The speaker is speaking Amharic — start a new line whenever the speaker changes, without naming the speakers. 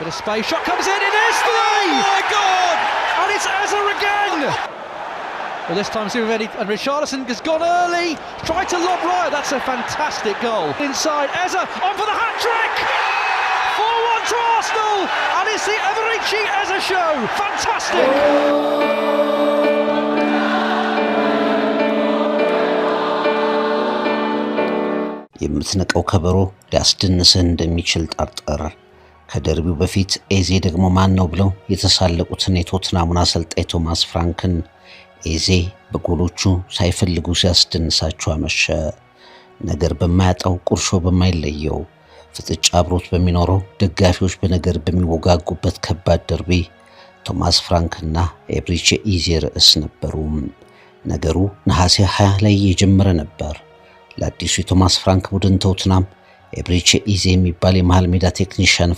Bit of space, shot comes in, it is 3! Oh my God! And it's Eza again! Well, this time Ziveni and Richarlison has gone early, tried to lob right, that's a fantastic goal. Inside, Eza on for the hat-trick! 4-1 to Arsenal, and it's the Eberechi Eza show, fantastic!
የምትነቀው ከበሮ ሊያስደንስህ እንደሚችል ጠርጥር። ከደርቢው በፊት ኤዜ ደግሞ ማን ነው ብለው የተሳለቁትን የቶትናሙን አሰልጣኝ ቶማስ ፍራንክን ኤዜ በጎሎቹ ሳይፈልጉ ሲያስደንሳቸው አመሸ። ነገር በማያጣው ቁርሾ በማይለየው ፍጥጫ አብሮት በሚኖረው ደጋፊዎች በነገር በሚወጋጉበት ከባድ ደርቢ ቶማስ ፍራንክና ኤብሪቼ ኢዜ ርዕስ ነበሩ። ነገሩ ነሐሴ 20 ላይ የጀመረ ነበር። ለአዲሱ የቶማስ ፍራንክ ቡድን ቶትናም ኤብሪቼ ኢዜ የሚባል የመሃል ሜዳ ቴክኒሻን